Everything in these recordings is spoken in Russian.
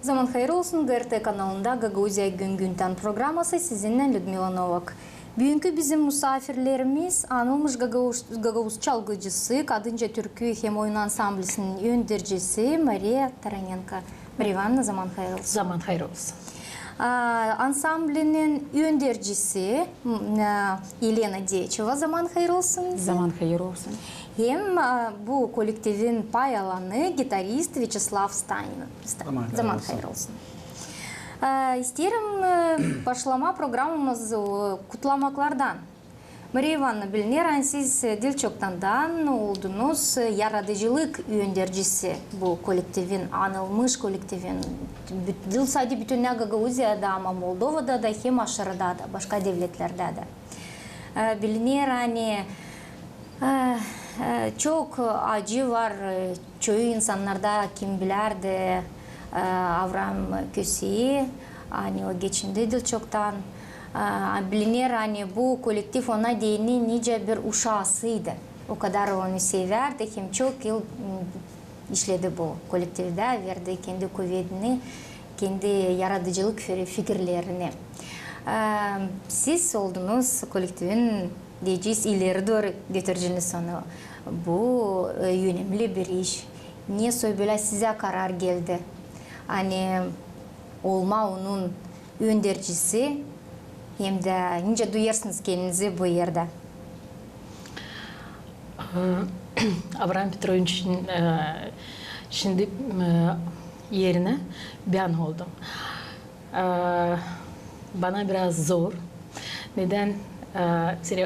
Zaman hayır olsun GRT kanalında Gagauzya Gün Günten programması sizinle Людмила Novak. Bugünkü bizim misafirlerimiz anılmış Gagauz çalgıcısı, Kadınca Türkü hem oyun ansamblesinin yöndericisi Maria Taranenko. Maria Ivановна, zaman hayır olsun. Zaman hayır olsun. Ansamblenin yöndericisi Елена Дечева, zaman hayır olsun. Zaman hayır olsun. Hem bu kolektifin pay alanı gitarist Vyacheslav Stanin. Zaman hayır olsun. İsterim başlama programımız kutlamaklardan. Maria Ivановна, bilinen siz Dilçoktan'dan oldunuz yaratıcılık yöndericisi bu kolektifin, anılmış kolektifin. Sadece bütün Gagauzya'da ama Moldova'da da hem aşağıda da, başka devletlerde de. Bilinen hani çok acı var çoğu insanlarda kim bilerdi Avram Köse'yi hani o geçindi Dilçoktan. Bilinir hani bu kolektif ona değini nice bir uşağısıydı. O kadar onu severdi. Hem çok yıl işledi bu kolektifde. Verdi kendi kuvvetini, kendi yaratıcılık fikirlerini. Siz oldunuz kolektifin diyeceğiz ileri doğru götüreceğiniz onu. Bu önemli bir iş. Niye böyle size karar geldi? Hani olma onun öndericisi hem de nice duyarsınız kendinizi bu yerde? Avram Petrovich'in şimdi yerine ben oldum. Bana biraz zor. Neden?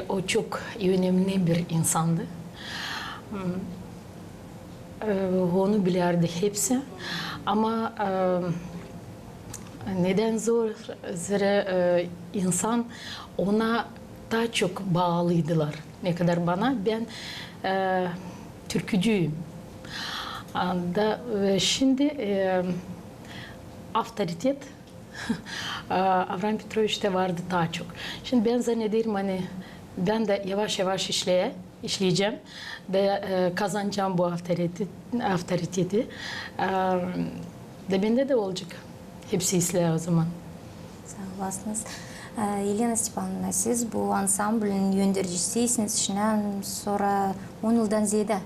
O çok önemli bir insandı. Onu bilirdi hepsi. Ama neden zor? İnsan ona daha çok bağlıydılar. Ne kadar bana. Ben türkücüyüm. Şimdi avtoritet Avram Petrovich'te vardı daha çok. Şimdi ben zannederim hani ben de yavaş yavaş işleyeceğim ve kazanacağım bu avtoriteti. De bende de olacak. Hepsi izle o zaman. Sağ olasınız. Елена Степановна, siz bu ansamblın yöndericisisiniz. Şimdiden sonra 10 yıldan ziyade.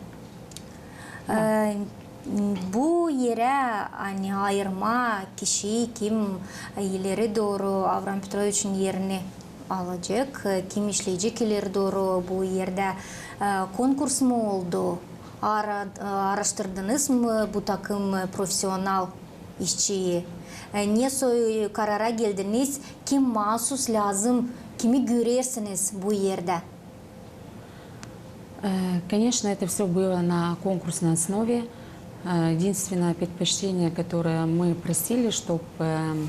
Bu yere hani ayırma kişi kim ileri doğru Avram Petrovich'in yerini alacak, kim işleyecek ileri doğru bu yerde konkurs mu oldu? Araştırdınız mı bu takım profesyonel işçiyi? Niye karara geldiniz? Kim mahsus lazım? Kimi görürsünüz bu yerde? Конечно, это все было на конкурсной основе. Единственное предпочтение, которое мы просили, чтобы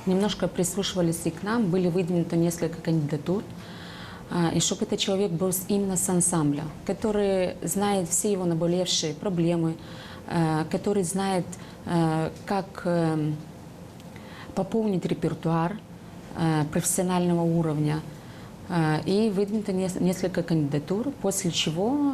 немножко прислушивались и к нам, были выдвинуты несколько кандидатур, и чтобы этот человек был именно с ансамбля, который знает все его наболевшие проблемы, который знает, как пополнить репертуар профессионального уровня. И выдвинуто несколько кандидатур, после чего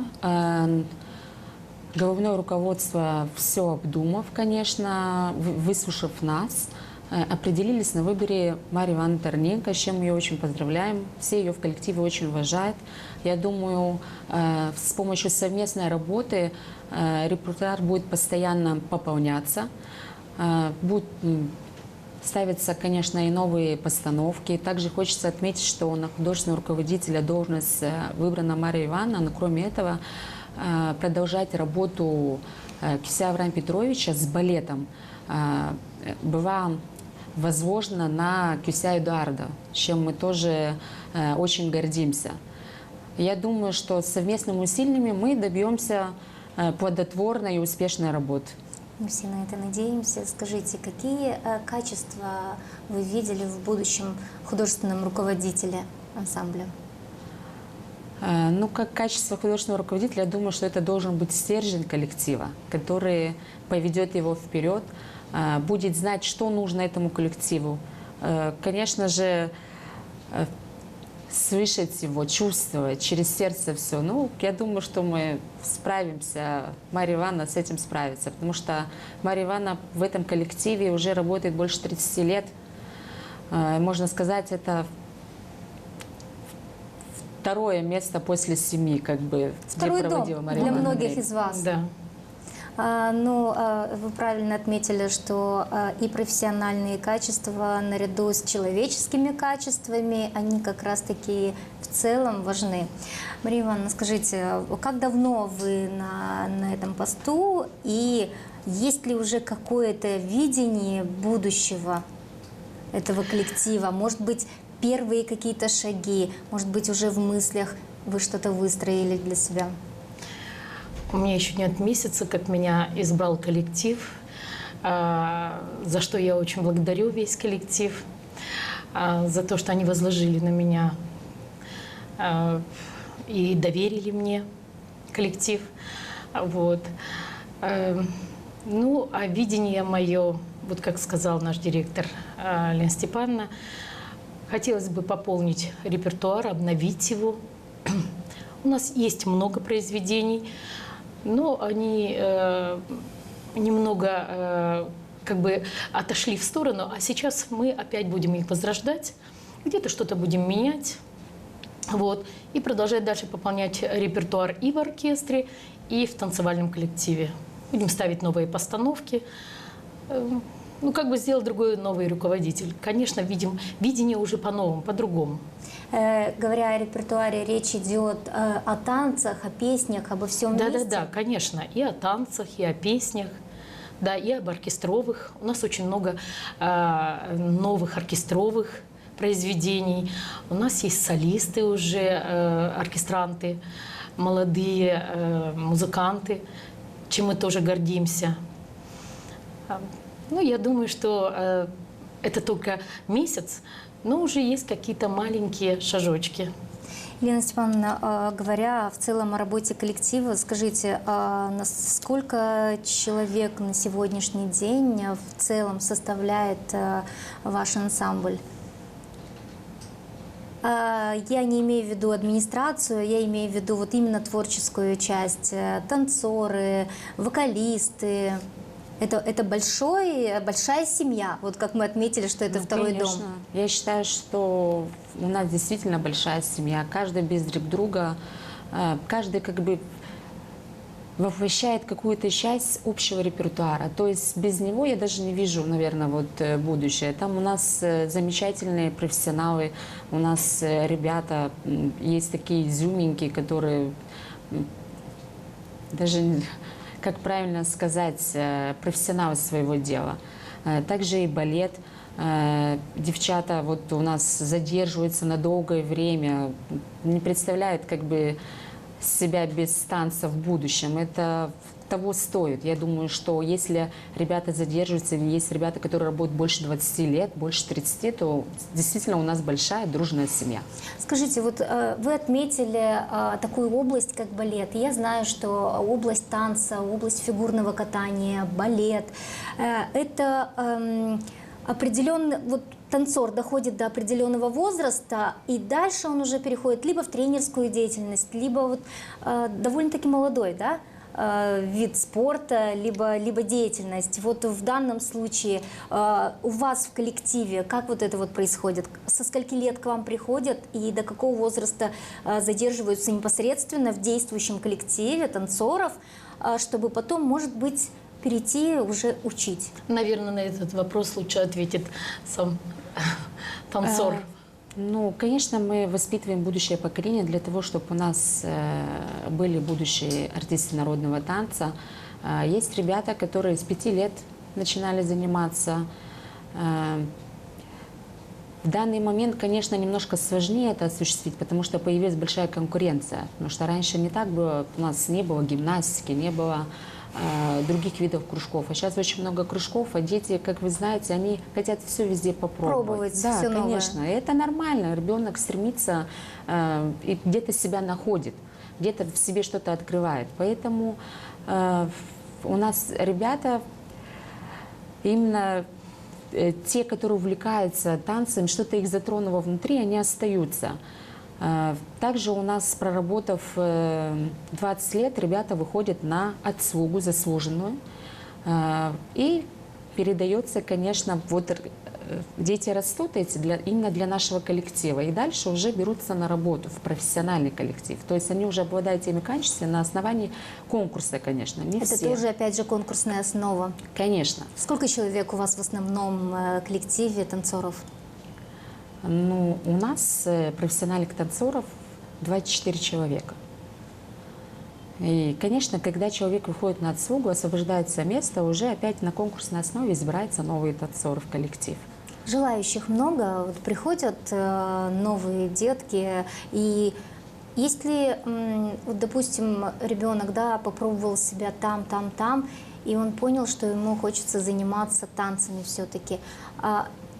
головное руководство, все обдумав, конечно, выслушав нас, определились на выборе Марии Ивановны Тараненко, с чем ее очень поздравляем. Все ее в коллективе очень уважают. Я думаю, с помощью совместной работы репертуар будет постоянно пополняться. Будут ставятся, конечно, и новые постановки. Также хочется отметить, что на художественного руководителя должность выбрана Мария Ивановна, но кроме этого продолжать работу Кися Авраама Петровича с балетом была возложена на Кися Эдуарда, чем мы тоже очень гордимся. Я думаю, что совместными усилиями мы добьемся плодотворной и успешной работы. Мы все на это надеемся. Скажите, какие качества вы видели в будущем художественном руководителе ансамбля? Ну, как качество художественного руководителя, я думаю, что это должен быть стержень коллектива, который поведет его вперед, будет знать, что нужно этому коллективу. Конечно же, слышать его, чувствовать через сердце все. Ну, я думаю, что мы справимся, Марья Ивановна с этим справится, потому что Марья Ивановна в этом коллективе уже работает больше 30 лет. Можно сказать, это второе место после семьи, как бы, Второй где проводила дом Марья для Ивановна многих время. из вас. Да. Вы правильно отметили, что и профессиональные качества наряду с человеческими качествами, они как раз-таки в целом важны. Мария Ивановна, скажите, как давно вы на этом посту и есть ли уже какое-то видение будущего этого коллектива? Может быть, первые какие-то шаги, может быть, уже в мыслях вы что-то выстроили для себя? У меня еще нет месяца, как меня избрал коллектив, за что я очень благодарю весь коллектив, за то, что они возложили на меня и доверили мне коллектив. Вот. Ну, а видение мое, вот как сказал наш директор Лена Степановна, хотелось бы пополнить репертуар, обновить его. У нас есть много произведений, но они немного как бы отошли в сторону, а сейчас мы опять будем их возрождать, где-то что-то будем менять, вот, и продолжать дальше пополнять репертуар и в оркестре, и в танцевальном коллективе. Будем ставить новые постановки, ну, как бы сделал другой новый руководитель. Конечно, видение уже по-новому, по-другому. Говоря о репертуаре, речь идет о танцах, о песнях, обо всем вместе? Да, конечно. И о танцах, и о песнях, да, и об оркестровых. У нас очень много новых оркестровых произведений. У нас есть солисты уже, оркестранты, молодые музыканты, чем мы тоже гордимся. Ну, я думаю, что это только месяц, но уже есть какие-то маленькие шажочки. Елена Степановна, говоря в целом о работе коллектива, скажите, сколько человек на сегодняшний день в целом составляет ваш ансамбль? Я не имею в виду администрацию, я имею в виду вот именно творческую часть, танцоры, вокалисты. Это большая семья, вот как мы отметили, что это второй конечно. дом. Я считаю, что у нас действительно большая семья. Каждый без друг друга, каждый как бы воплощает какую-то часть общего репертуара. То есть без него я даже не вижу, наверное, вот будущее. Там у нас замечательные профессионалы, у нас ребята, есть такие изюминки, которые даже, как правильно сказать, профессионалы своего дела. Также и балет. Девчата вот у нас задерживаются на долгое время, не представляют как бы себя без танца в будущем. Это того стоит. Я думаю, что если ребята задерживаются, или есть ребята, которые работают больше 20 лет, больше 30, то действительно у нас большая дружная семья. Скажите, вот вы отметили такую область, как балет. Я знаю, что область танца, область фигурного катания, балет – это определенный… Вот танцор доходит до определенного возраста, и дальше он уже переходит либо в тренерскую деятельность, либо вот, довольно-таки молодой, да, вид спорта, либо деятельность. Вот в данном случае у вас в коллективе как вот это вот происходит? Со скольки лет к вам приходят и до какого возраста задерживаются непосредственно в действующем коллективе танцоров, чтобы потом, может быть, перейти уже учить? Наверное, на этот вопрос лучше ответит сам танцор. Ну, конечно, мы воспитываем будущее поколение для того, чтобы у нас были будущие артисты народного танца. Есть ребята, которые с 5 лет начинали заниматься. В данный момент, конечно, немножко сложнее это осуществить, потому что появилась большая конкуренция. Потому что раньше не так было, у нас не было гимнастики, не было других видов кружков. А сейчас очень много кружков, а дети, как вы знаете, они хотят все везде попробовать. Пробовать да, все конечно. новое. И это нормально. Ребенок стремится и где-то себя находит, где-то в себе что-то открывает. Поэтому у нас ребята именно те, которые увлекаются танцем, что-то их затронуло внутри, они остаются. Также у нас, проработав 20 лет, ребята выходят на отслугу заслуженную. И передается, конечно, вот дети растут именно для нашего коллектива. И дальше уже берутся на работу в профессиональный коллектив. То есть они уже обладают теми качествами на основании конкурса, конечно. Не Это все. тоже, опять же, конкурсная основа. Конечно. Сколько человек у вас в основном коллективе танцоров? Ну, у нас профессиональных танцоров 24 человека. И, конечно, когда человек выходит на отслугу, освобождается место, уже опять на конкурсной основе избирается новый танцор в коллектив. Желающих много, вот приходят новые детки, и если, вот, допустим, ребенок, да, попробовал себя там, и он понял, что ему хочется заниматься танцами все-таки,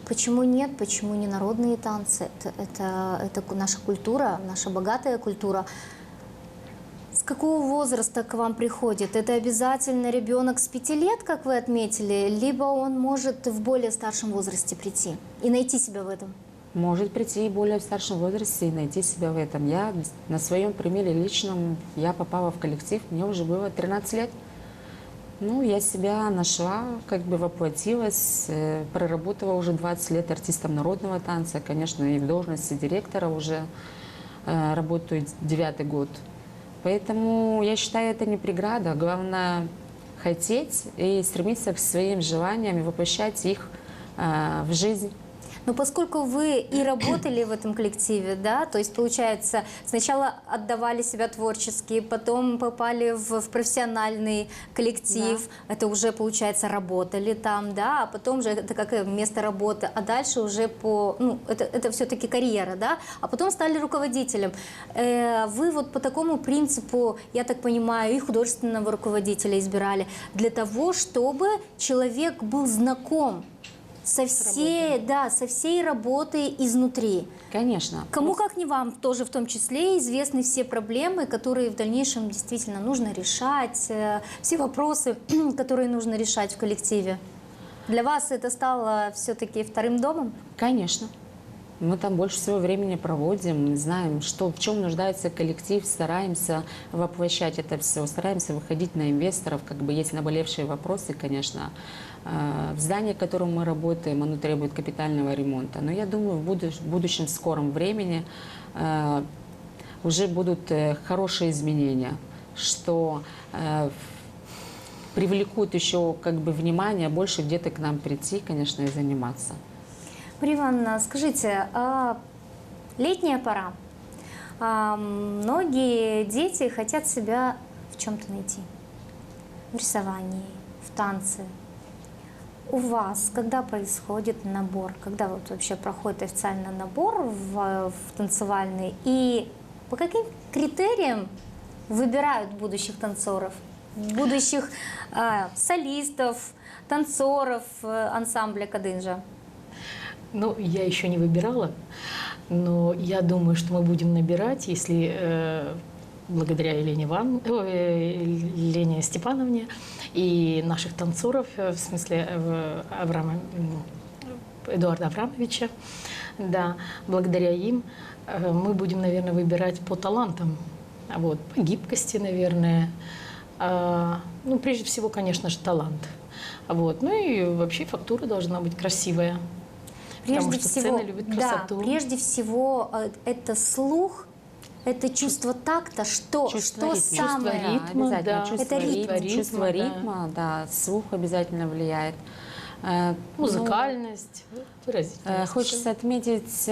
почему нет, почему не народные танцы? Это наша культура, наша богатая культура. С какого возраста к вам приходит? Это обязательно ребенок с 5 лет, как вы отметили, либо он может в более старшем возрасте прийти и найти себя в этом? Может прийти и более в старшем возрасте и найти себя в этом. Я на своем примере личном, я попала в коллектив, мне уже было 13 лет. Ну, я себя нашла, как бы воплотилась, проработала уже 20 лет артистом народного танца, конечно, и в должности директора уже работаю 9-й год. Поэтому я считаю, это не преграда. Главное хотеть и стремиться к своим желаниям и воплощать их в жизнь. Но поскольку вы и работали в этом коллективе, да, то есть, получается, сначала отдавали себя творчески, потом попали в профессиональный коллектив, да. Это уже, получается, работали там, да, а потом же это как место работы, а дальше уже это все-таки карьера, да, а потом стали руководителем. Вы вот по такому принципу, я так понимаю, и художественного руководителя избирали для того, чтобы человек был знаком со всей работой изнутри. Конечно. Кому, как не вам, тоже в том числе известны все проблемы, которые в дальнейшем действительно нужно решать, все вопросы, которые нужно решать в коллективе. Для вас это стало все-таки вторым домом? Конечно. Мы там больше всего времени проводим, знаем, в чем нуждается коллектив, стараемся воплощать это все, стараемся выходить на инвесторов, как бы есть наболевшие вопросы, конечно. В здании, в котором мы работаем, оно требует капитального ремонта. Но я думаю, в будущем скором времени уже будут хорошие изменения, что привлекут еще как бы внимание, больше где-то к нам прийти, конечно, и заниматься. Мария Ивановна, скажите, летняя пора. Многие дети хотят себя в чем-то найти. В рисовании, в танце. У вас когда происходит набор? Когда вот вообще проходит официально набор в танцевальный? И по каким критериям выбирают будущих танцоров? Будущих солистов, танцоров ансамбля «Кадынжа»? Ну, я еще не выбирала, но я думаю, что мы будем набирать, если благодаря Елене Степановне и наших танцоров, в смысле Эдуарда Аврамовича, да, благодаря им мы будем, наверное, выбирать по талантам, вот, по гибкости, наверное. Ну, прежде всего, конечно же, талант. Вот. Ну и вообще фактура должна быть красивая. Прежде потому что всего, сцена любит красоту. Да, прежде всего, это слух, это чувство такта, что самое. Ритма, обязательно. да. Чувство ритма, да, слух обязательно влияет. Музыкальность, выразительность. Хочется отметить,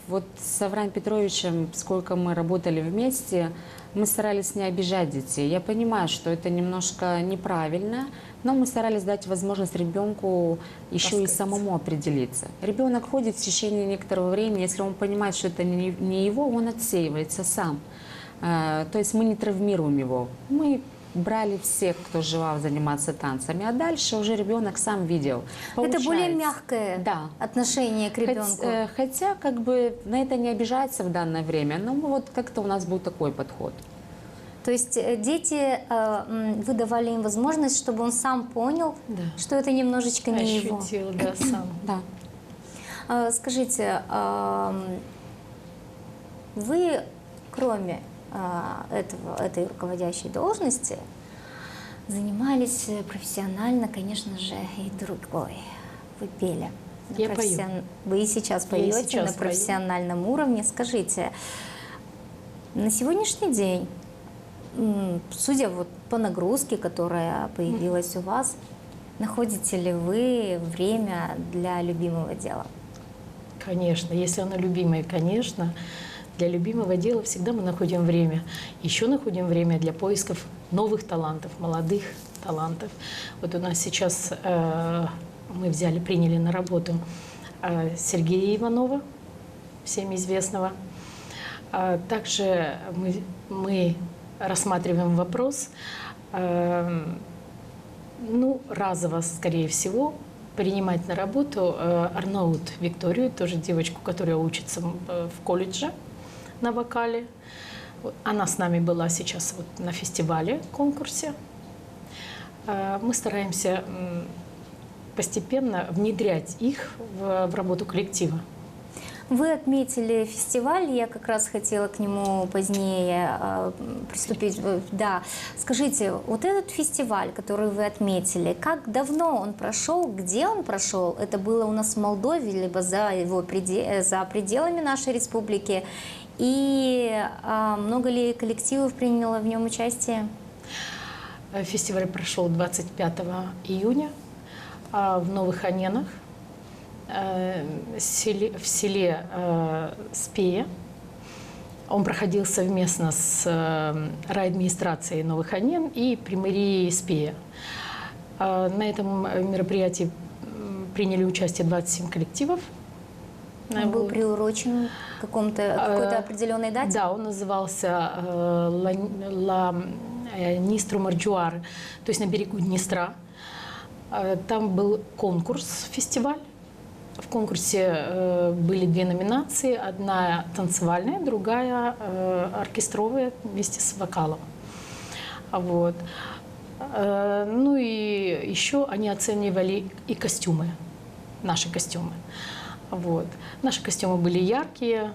вот с Авраамом Петровичем, сколько мы работали вместе, мы старались не обижать детей. Я понимаю, что это немножко неправильно, но мы старались дать возможность ребенку еще и самому определиться. Ребенок ходит в течение некоторого времени, если он понимает, что это не его, он отсеивается сам. То есть мы не травмируем его. Мы брали всех, кто желал заниматься танцами, а дальше уже ребенок сам видел. Это более мягкое отношение к ребенку. Хотя как бы на это не обижается в данное время, но вот как-то у нас был такой подход. То есть дети, вы давали им возможность, чтобы он сам понял, что это немножечко не его. Ощутил, да, сам. Да. Скажите, вы, кроме этой руководящей должности, занимались профессионально, конечно же, и другой. Вы пели. Я пою. Вы и сейчас Я и поете сейчас на пою. профессиональном уровне. Скажите, на сегодняшний день, судя вот по нагрузке, которая появилась у вас, находите ли вы время для любимого дела? Конечно, если оно любимое, конечно. Для любимого дела всегда мы находим время. Еще находим время для поисков новых талантов, молодых талантов. Вот у нас сейчас мы приняли на работу Сергея Иванова, всем известного. Также мы рассматриваем вопрос, разово, скорее всего, принимать на работу Арнаут Викторию, тоже девочку, которая учится в колледже на вокале. Она с нами была сейчас вот на фестивале, конкурсе. Мы стараемся постепенно внедрять их в работу коллектива. Вы отметили фестиваль, я как раз хотела к нему позднее приступить. Да, скажите, вот этот фестиваль, который вы отметили, как давно он прошел, где он прошел? Это было у нас в Молдове, либо за пределами нашей республики? И много ли коллективов приняло в нем участие? Фестиваль прошел 25 июня в Новых Аненах, в селе Спея. Он проходил совместно с райадминистрацией Новых Анен и примарией Спея. На этом мероприятии приняли участие 27 коллективов. Он был приурочен к какой-то определенной дате? Да, он назывался «Ла Нистру Марджуар», то есть на берегу Днестра. Там был конкурс, фестиваль. В конкурсе были две номинации. Одна танцевальная, другая оркестровая вместе с вокалом. Вот. Ну и еще они оценивали и костюмы, наши костюмы. Вот. Наши костюмы были яркие,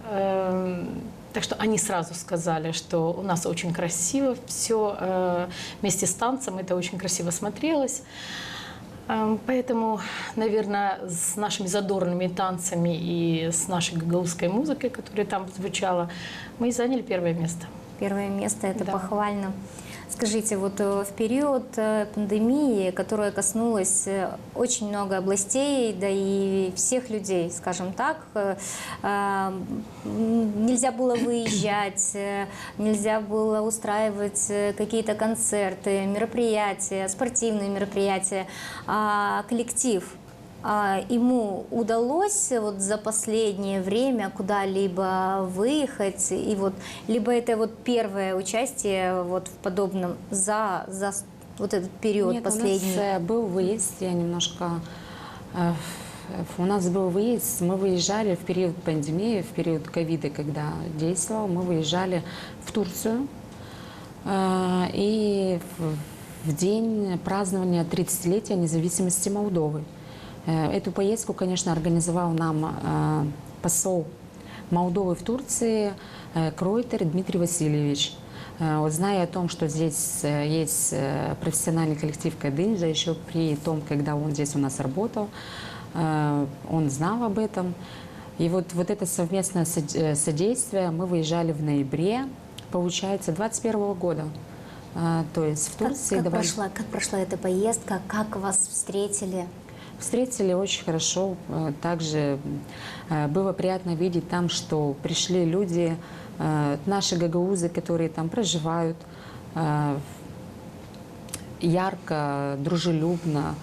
так что они сразу сказали, что у нас очень красиво все, вместе с танцем это очень красиво смотрелось. Поэтому, наверное, с нашими задорными танцами и с нашей гагаузской музыкой, которая там звучала, мы и заняли первое место. Первое место, это Да. похвально. Скажите, вот в период пандемии, которая коснулась очень много областей, да и всех людей, скажем так, нельзя было выезжать, нельзя было устраивать какие-то концерты, мероприятия, спортивные мероприятия, коллектив. Ему удалось вот за последнее время куда-либо выехать, и вот либо это вот первое участие вот в подобном за вот этот период Нет, последний? у нас был выезд, у нас был выезд, мы выезжали в период пандемии, в период ковида, когда действовал, мы выезжали в Турцию, и в день празднования 30-летия независимости Молдовы. Эту поездку, конечно, организовал нам посол Молдовы в Турции Кройтер Дмитрий Васильевич. Вот, зная о том, что здесь есть профессиональный коллектив Кадынжа, еще при том, когда он здесь у нас работал, он знал об этом. И вот это совместное содействие, мы выезжали в ноябре, получается, 2021 года. То есть в Турции. Как прошла эта поездка, как вас встретили? Встретили очень хорошо. Также было приятно видеть там, что пришли люди, наши гагаузы, которые там проживают, ярко, дружелюбно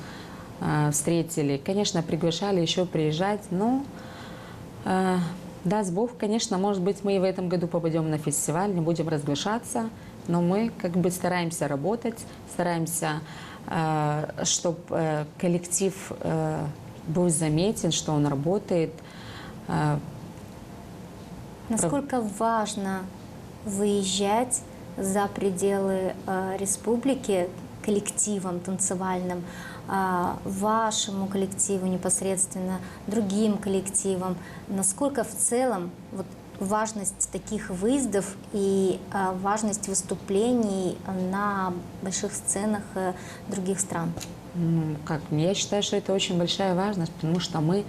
встретили. Конечно, приглашали еще приезжать, но даст Бог, конечно, может быть, мы и в этом году попадем на фестиваль, не будем разглашаться, но мы как бы стараемся работать, стараемся, чтобы коллектив был заметен, что он работает. Насколько важно выезжать за пределы республики коллективом танцевальным, вашему коллективу непосредственно, другим коллективам? Насколько в целом вот важность таких выездов и важность выступлений на больших сценах других стран? Я считаю, что это очень большая важность, потому что мы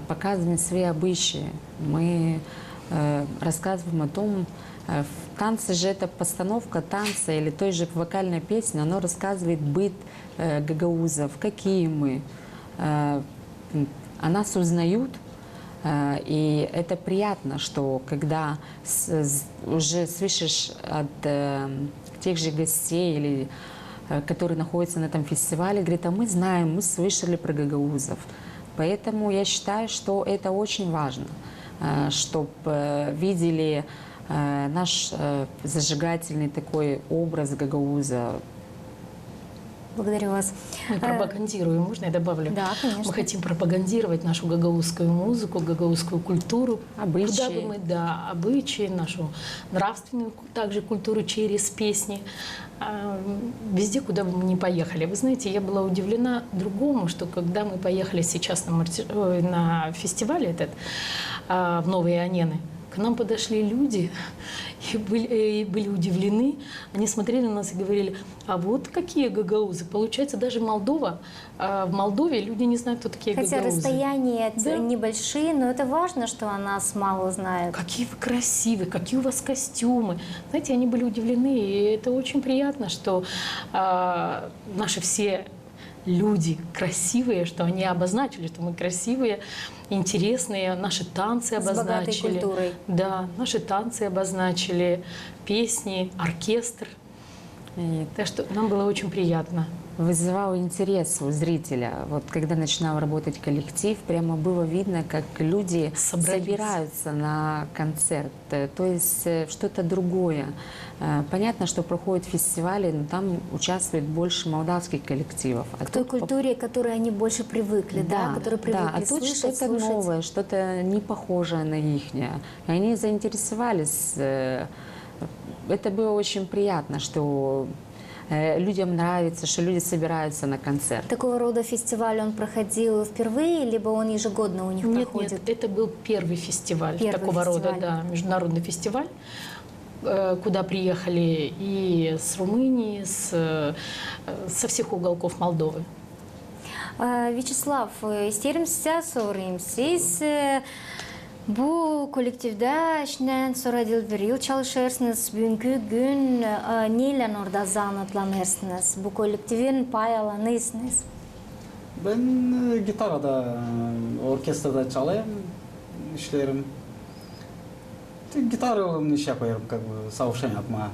показываем свои обычаи, мы рассказываем о том, в танце же это постановка танца или той же вокальной песни, оно рассказывает быт гагаузов, какие мы, о нас узнают, и это приятно, что когда уже слышишь от тех же гостей или которые находятся на этом фестивале, говорит, а мы знаем, мы слышали про гагаузов. Поэтому я считаю, что это очень важно, чтобы видели наш зажигательный такой образ гагауза. Благодарю вас. Мы пропагандируем, можно я добавлю? Да, конечно. Мы хотим пропагандировать нашу гагаузскую музыку, гагаузскую культуру. Обычаи. Куда бы мы, да, обычаи, нашу нравственную также культуру через песни. Везде, куда бы мы ни поехали. Вы знаете, я была удивлена другому, что когда мы поехали сейчас на фестиваль этот в Новые Анены, к нам подошли люди и были удивлены. Они смотрели на нас и говорили, а вот какие гагаузы. Получается, даже Молдова, в Молдове люди не знают, кто такие Хотя гагаузы. расстояния Да. небольшие, но это важно, что о нас мало знают. Какие вы красивые, какие у вас костюмы. Знаете, они были удивлены, и это очень приятно, что наши все люди красивые, что они обозначили, что мы красивые, интересные, наши танцы С богатой обозначили. культурой. Да, наши танцы обозначили, песни, оркестр. Так что нам было очень приятно. Вызывал интерес у зрителя. Вот когда начинал работать коллектив, прямо было видно, как люди Собрались. собираются на концерт, то есть что-то другое. Понятно, что проходят фестивали, но там участвует больше молдавских коллективов. К той культуре, к которой они больше привыкли, да, которые привыкли а тут слышать, что-то слушать. новое, что-то не похожее на ихнее. И они заинтересовались. Это было очень приятно, что людям нравится, что люди собираются на концерт. Такого рода фестиваль он проходил впервые, либо он ежегодно у них проходит? Нет, это был первый фестиваль Первый такого рода, фестиваль. да, международный фестиваль, куда приехали и с Румынии, со всих уголков Молдовы. Вячеслав, истеримся, sorayım siz bu kolektifde işten sonra bir yıl çalışırsınız. Bugünkü gün neyle orada zanatlanırsınız? Bu kolektifin paylanırsınız. Ben gitarada, orkestrada çalayım, işlerim. Gitaralım iş yapıyorum, savuşan yapma.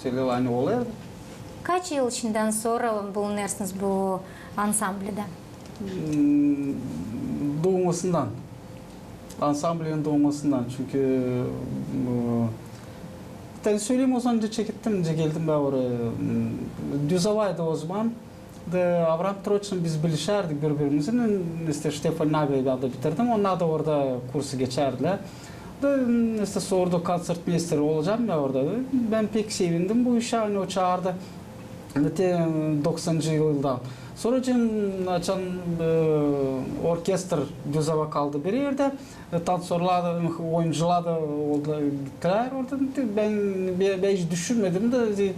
Şeyler aynı oluyor. Kaç yıl içinden sonra bulunursınız bu ansamblede? Doğmasından. Ansamblin doğmasından. Çünkü tabii söyleyeyim o zaman önce çekittim, geldim ben oraya. Düzavaydı o zaman. Avram Troç'un biz bilişerdik birbirimizin. İşte Stefan Nabe'yi ben de bitirdim. Onlar da orada kursu geçerdiler. İşte sordu konsertmeister olacağım ya orada. Ben pek sevindim bu işe. Hani o çağırdı. 90. yıldan. Sonra açan orkestr Düzava kaldı bir yerde. Dansörler de, oyuncular da gittiler orada. Ben hiç düşünmedim de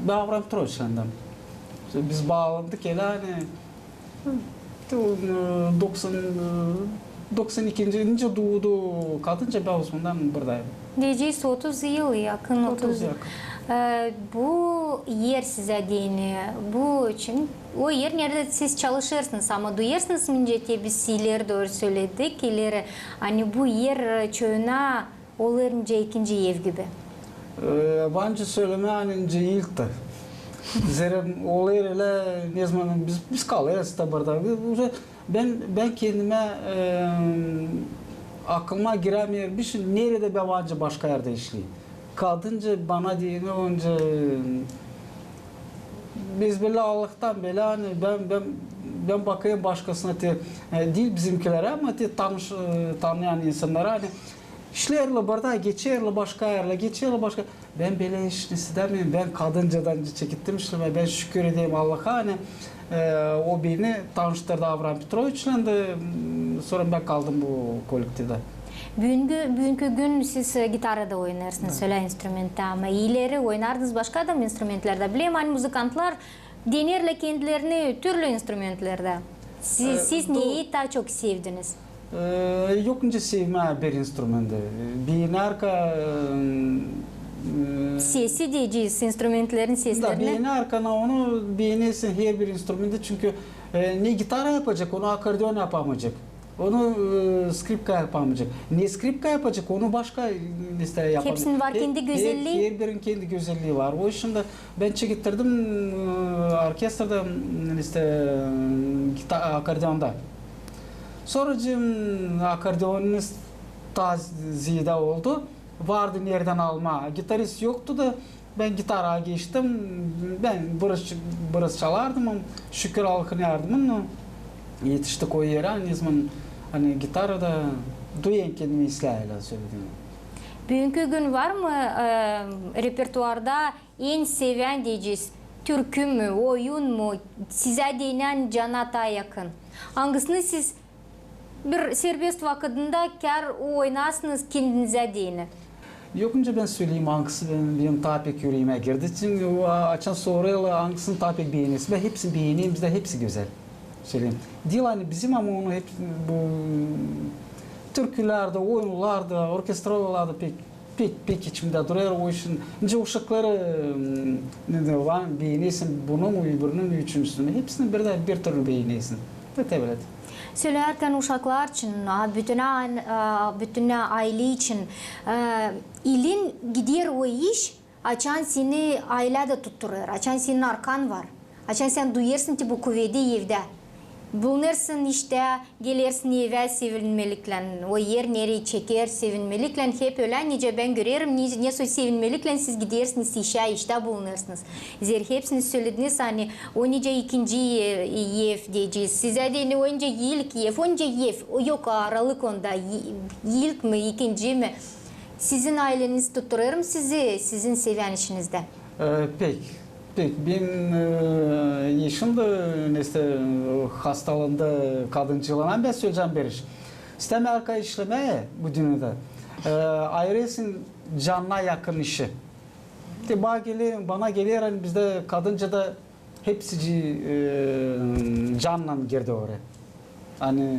ben Avram Troç'landım. Biz bağlandık hele hani 92. doğdu kadınca ben Osman'dan buradayım. Diyeceğiz 30 yıl yakın. 30 yakın. Bu yer size değil, bu için o yer nerede siz çalışırsınız ama duyarsınız mıncete biz ileri doğru söyledik ileri hani bu yer çoğuna olurunca ikinci ev gibi. Bence söyleme hani ilkti. Zerem olayla ne zaman biz kalırız da burada. Ben kendime aklıma giremeyen bir şey nerede ben bence başka yerde işleyeyim. Kadınca bana diyene önce biz böyle Allah'tan böyle hani ben bakayım başkasına değil bizimkilere ama tanıyan insanlara hani işlerle burada geçerli başka yerle geçerli başka ben böyle iş istemiyorum ben kadıncadan çekittim işleme ben şükür edeyim Allah'a hani o beni tanıştırdı Avram Petroviç'le de sonra ben kaldım bu kolektifde. Бүгүнкү күн сиз гитарада ойнарсыңыз, сөйлө инструментте, ама илери ойнардыңыз башка да инструментлерде. Билем, ани музыкантлар денерле кендилерини түрлүү инструментлерде. Siz neyi daha çok sevdiniz? Yok önce sevme bir instrumenti. Bir arka Sesi diyeceğiz, instrumentlerin da seslerini. bir arkana onu beğenirsin her bir instrumenti çünkü ne gitar yapacak onu akordeon yapamayacak. Onu skripka yapamayacak. Ne skripka yapacak onu başka işte yapamayacak. Hepsinin var kendi güzelliği. Her birinin kendi güzelliği var. O yüzden de ben çekittirdim orkestrada işte gitar akordeonda. Sonracığım akordeonist tazide oldu. Vardı nereden alma. Gitarist yoktu da ben gitara geçtim. Ben burası çalardım ama şükür halkın yardımıyla yetiştik o yere. Hani gitarada duyan kendimi İsrail'e söyledim. Bugünkü gün var mı repertuarda en seven diyeceğiz? Türkü mü, oyun mu, size denen canata yakın? Hangisini siz bir serbest vakitinde kar oynasınız kendinize diyene? Yok önce ben söyleyeyim hangisi benim daha pek yüreğime girdi. Çünkü o açan soruyorlar hangisini daha pek beğeniyorsun. Ben hepsini beğeneyim, bizde hepsi güzel. Söyleyeyim. Değil hani bizim ama onu hep bu türkülerde, oyunlarda, orkestralarda pek içimde duruyor o işin. Önce uşakları ne diyorlar beğeniyorsun bunu mu öbürünün üçüncüsünü. Hepsini bir türlü beğeniyorsun. Evet. Söylerken uşaklar için, bütün aile için ilin gider o iş, açan seni ailede tutturur, açan senin arkan var. Açan sen duyarsın ki bu kuvveti evde. Bulunursun işte, gelirsin eve sevinmelikle, o yer nereye çeker sevinmelikle, hep öyle nice ben görüyorum, nice sevinmelikle siz gidersiniz işe, işte bulunursunuz. Hepsini söylediniz, hani o nice ikinci ev diyeceğiz, size de önce ilk ev, önce ev, yok aralık onda, ilk mi, ikinci mi? Sizin aileniz tutturuyorum sizi, sizin seven işinizde. Peki. Ben yaşımda işte hastalığında kadıncılığına ben söyleyeceğim bir iş. İsteme arka işlemeye bu dünyada. Ayrısın canına yakın işi. Bana gelir hani bizde kadınca da hepsi canla girdi oraya. Hani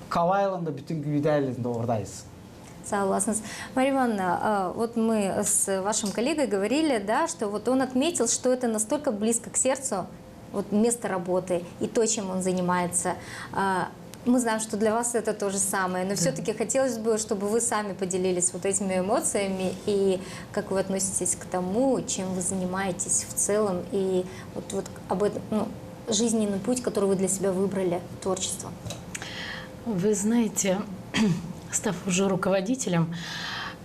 Kavaylı'nda bütün güvdelerinde oradayız. Согласна. Мария Ивановна, вот мы с вашим коллегой говорили, да, что вот он отметил, что это настолько близко к сердцу, вот место работы и то, чем он занимается. Мы знаем, что для вас это то же самое, но все-таки хотелось бы, чтобы вы сами поделились вот этими эмоциями и как вы относитесь к тому, чем вы занимаетесь в целом, и вот об этом, жизненный путь, который вы для себя выбрали, творчество. Вы знаете, став уже руководителем,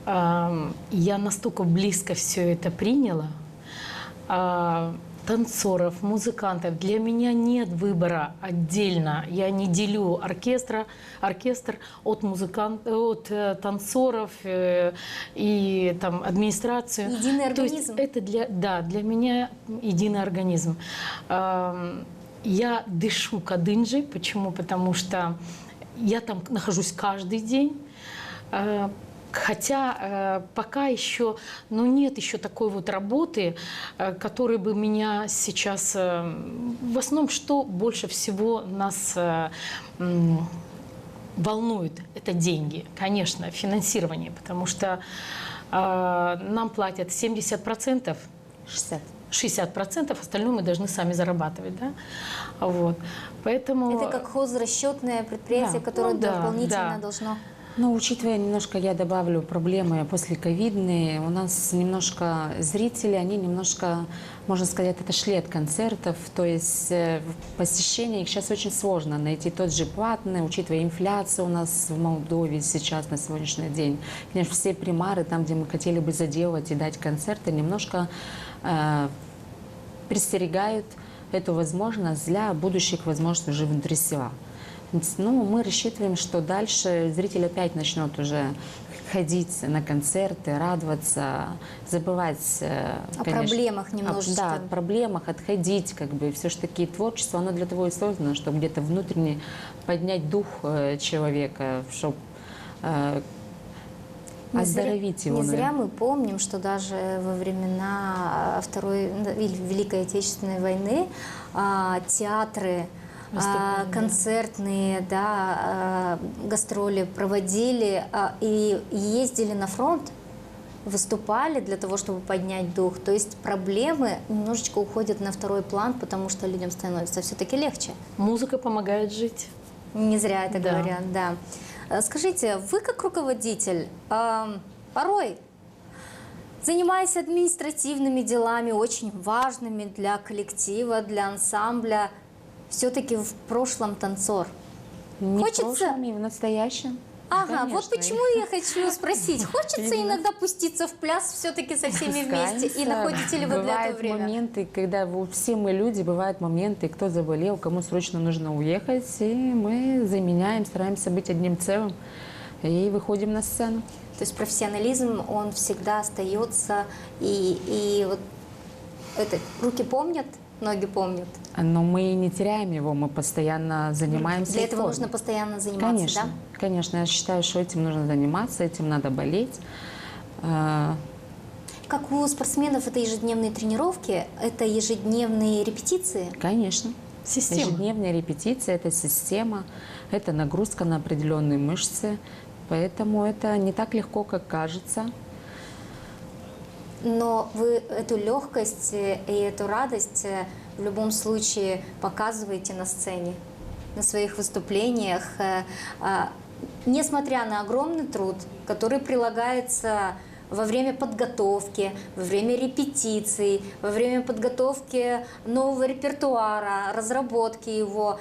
я настолько близко все это приняла. Танцоров, музыкантов. Для меня нет выбора отдельно. Я не делю оркестр от танцоров и там, администрацию. Единый организм. То есть это для меня единый организм. Я дышу кадынджи. Почему? Потому что я там нахожусь каждый день. Хотя пока еще, нет еще такой вот работы, которая бы меня сейчас... В основном, что больше всего нас волнует, это деньги, конечно, финансирование, потому что нам платят 70%, 60%, остальное мы должны сами зарабатывать, да? Вот. Поэтому... Это как хозрасчетное предприятие, которое дополнительно должно... Но учитывая немножко, я добавлю, проблемы после ковидные, у нас немножко зрители, они немножко, можно сказать, отошли от концертов, то есть посещение их сейчас очень сложно найти тот же платный, учитывая инфляцию у нас в Молдове сейчас на сегодняшний день. Конечно, все примары, там, где мы хотели бы заделать и дать концерты, немножко престерегают эту возможность для будущих возможностей уже внутри села. Мы рассчитываем, что дальше зритель опять начнет уже ходить на концерты, радоваться, забывать, о проблемах немножечко. О проблемах, отходить, все же таки творчество, оно для того и создано, чтобы где-то внутренне поднять дух человека, чтобы оздоровить его. Не зря наверное. мы помним, что даже во времена Второй или Великой Отечественной войны театры, концертные, да, гастроли проводили и ездили на фронт, выступали для того, чтобы поднять дух. То есть проблемы немножечко уходят на второй план, потому что людям становится все-таки легче. Музыка помогает жить. Не зря это Да. говорят, да. Скажите, вы как руководитель порой, занимаясь административными делами, очень важными для коллектива, для ансамбля, все-таки в прошлом танцор. Не Хочется- в прошлом, и в настоящем. Ага, Конечно. вот почему я хочу спросить. Хочется иногда пуститься в пляс все-таки со всеми вместе? И Пускаемся. находите ли вы для этого Бывают время? моменты, когда все мы люди, бывают моменты, кто заболел, кому срочно нужно уехать, и мы заменяем, стараемся быть одним целым и выходим на сцену. То есть профессионализм, он всегда остается, и вот это, руки помнят, ноги помнят. Но мы не теряем его, мы постоянно занимаемся. Для и этого форме. нужно постоянно заниматься, Конечно, да? конечно, я считаю, что этим нужно заниматься, этим надо болеть. Как у спортсменов это ежедневные тренировки, это ежедневные репетиции. Конечно. Система. Ежедневная репетиция – это система, это нагрузка на определенные мышцы, поэтому это не так легко, как кажется. Но вы эту легкость и эту радость в любом случае показываете на сцене, на своих выступлениях, несмотря на огромный труд, который прилагается во время подготовки, во время репетиций, во время подготовки нового репертуара, разработки его.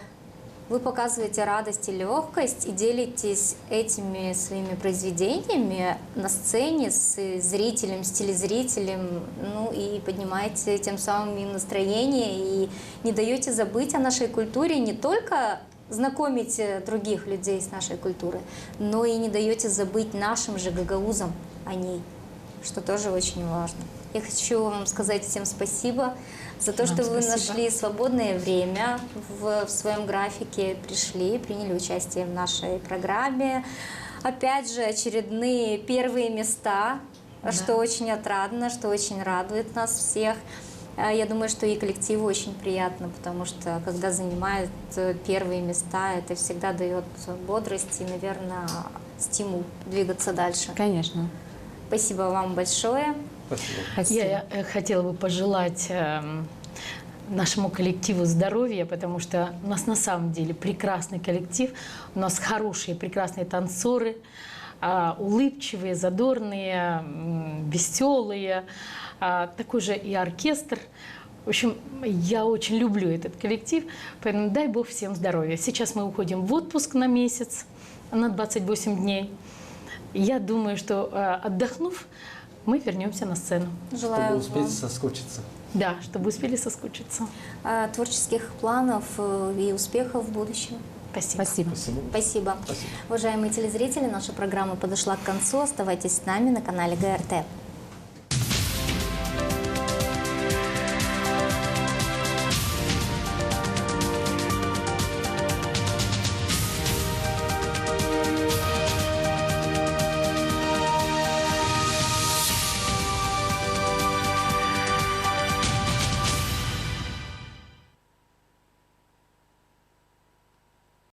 Вы показываете радость и легкость и делитесь этими своими произведениями на сцене с зрителем, с телезрителем, ну и поднимаете тем самым им настроение и не даете забыть о нашей культуре, не только знакомить других людей с нашей культурой, но и не даете забыть нашим же гагаузам о ней, что тоже очень важно. Я хочу вам сказать всем спасибо за то, Вам что вы спасибо. нашли свободное время в своем графике, пришли, приняли участие в нашей программе. Опять же, очередные первые места, что очень отрадно, что очень радует нас всех. Я думаю, что и коллективу очень приятно, потому что когда занимают первые места, это всегда дает бодрость и, наверное, стимул двигаться дальше. Конечно. Спасибо вам большое. Спасибо. Спасибо. Я хотела бы пожелать нашему коллективу здоровья, потому что у нас на самом деле прекрасный коллектив, у нас хорошие, прекрасные танцоры, улыбчивые, задорные, веселые, такой же и оркестр. В общем, я очень люблю этот коллектив, поэтому дай Бог всем здоровья. Сейчас мы уходим в отпуск на месяц, на 28 дней. Я думаю, что отдохнув, мы вернемся на сцену. Желаю Чтобы успеть вам соскучиться. Да, чтобы успели соскучиться. творческих планов и успехов в будущем. Спасибо. Спасибо. Спасибо. Спасибо. Спасибо. Уважаемые телезрители, наша программа подошла к концу. Оставайтесь с нами на канале ГРТ.